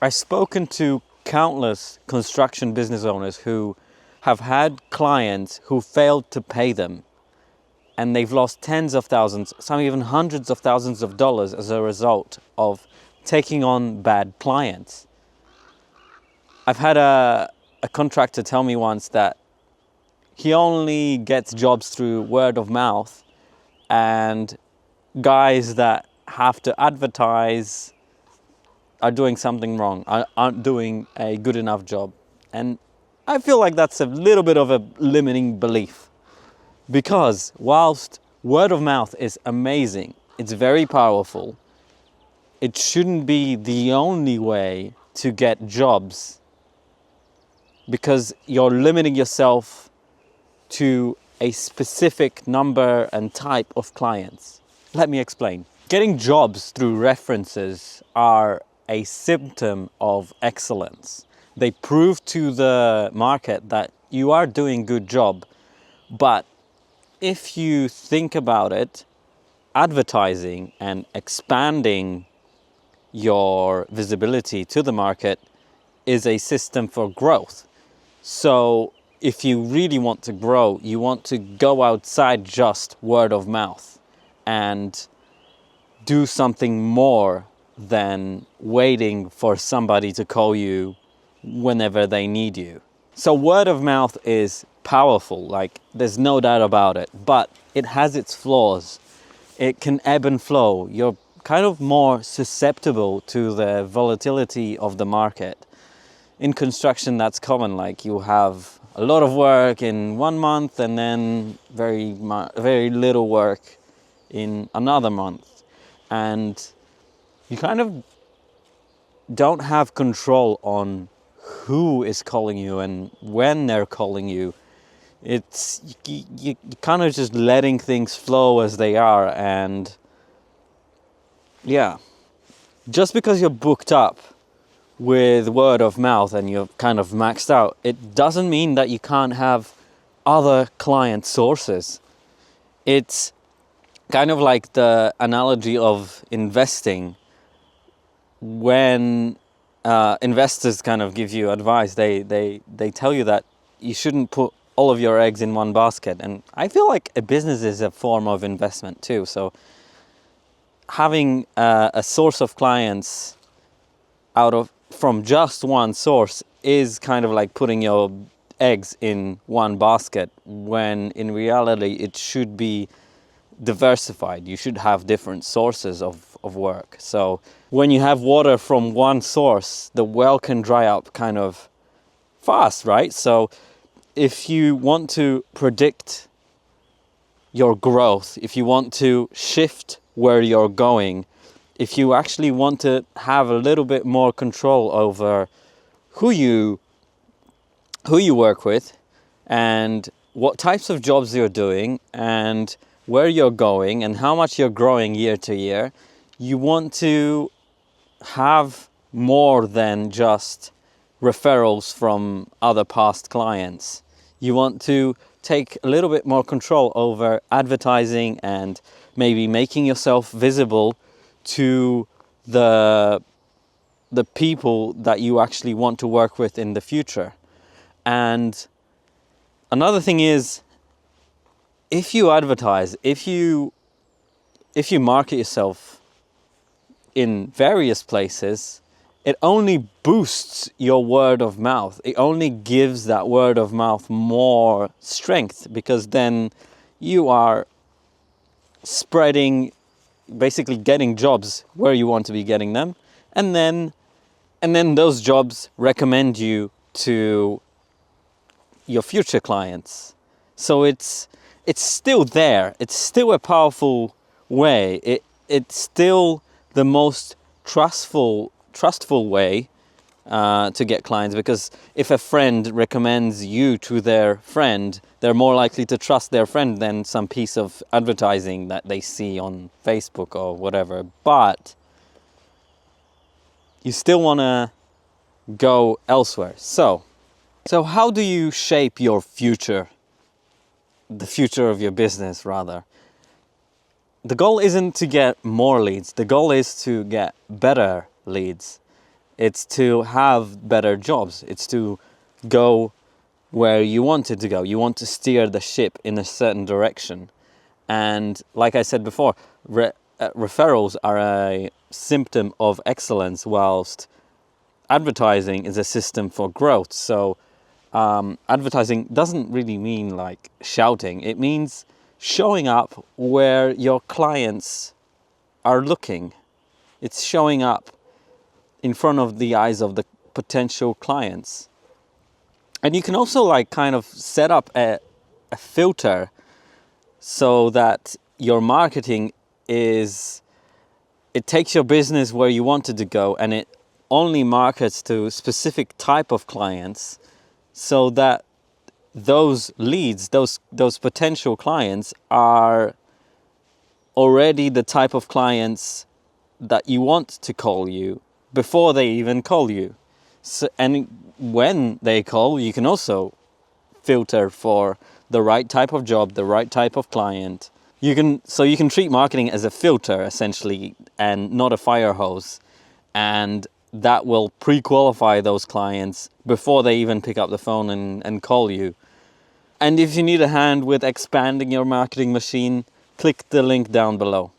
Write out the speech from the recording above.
I've spoken to countless construction business owners who have had clients who failed to pay them, and they've lost tens of thousands, some even hundreds of thousands of dollars as a result of taking on bad clients. I've had a contractor tell me once that he only gets jobs through word of mouth, and guys that have to advertise are doing something wrong, aren't doing a good enough job. And I feel like that's a little bit of a limiting belief, because whilst word of mouth is amazing, it's very powerful, it shouldn't be the only way to get jobs, because you're limiting yourself to a specific number and type of clients. Let me explain. Getting jobs through references are a symptom of excellence. They prove to the market that you are doing a good job. But if you think about it, advertising and expanding your visibility to the market is a system for growth. So if you really want to grow, you want to go outside just word of mouth and do something more than waiting for somebody to call you whenever they need you. So word of mouth is powerful, like there's no doubt about it, but it has its flaws. It can ebb and flow. You're kind of more susceptible to the volatility of the market. In construction, that's common. Like you have a lot of work in 1 month and then very little work in another month. And you kind of don't have control on who is calling you and when they're calling you. It's you kind of just letting things flow as they are. And yeah, just because you're booked up with word of mouth and you're kind of maxed out, it doesn't mean that you can't have other client sources. It's kind of like the analogy of investing. When investors kind of give you advice, they tell you that you shouldn't put all of your eggs in one basket. And I feel like a business is a form of investment too. So having a source of clients from just one source is kind of like putting your eggs in one basket, when in reality it should be diversified. You should have different sources of work. So when you have water from one source, the well can dry up kind of fast, right? So if you want to predict your growth, if you want to shift where you're going, if you actually want to have a little bit more control over who you work with and what types of jobs you're doing and where you're going and how much you're growing year to year, you want to have more than just referrals from other past clients. You want to take a little bit more control over advertising and maybe making yourself visible to the people that you actually want to work with in the future. And another thing is, if you advertise, if you market yourself in various places, it only boosts your word of mouth. It only gives that word of mouth more strength, because then you are spreading, basically getting jobs where you want to be getting them, and then those jobs recommend you to your future clients. So it's still there. It's still a powerful way. It's still the most trustful way to get clients, because if a friend recommends you to their friend, they're more likely to trust their friend than some piece of advertising that they see on Facebook or whatever. But you still want to go elsewhere. So how do you shape your future? The future of your business, rather. The goal isn't to get more leads. The goal is to get better leads. It's to have better jobs. It's to go where you want it to go. You want to steer the ship in a certain direction. And like I said before, referrals are a symptom of excellence, whilst advertising is a system for growth. So advertising doesn't really mean like shouting. It means showing up where your clients are looking. It's showing up in front of the eyes of the potential clients. And you can also like kind of set up a filter so that your marketing it takes your business where you want it to go, and it only markets to specific type of clients, so that those leads, those potential clients are already the type of clients that you want to call you before they even call you. So, and when they call, you can also filter for the right type of job, the right type of client. You can treat marketing as a filter essentially, and not a fire hose, and that will pre-qualify those clients before they even pick up the phone and call you. And if you need a hand with expanding your marketing machine, click the link down below.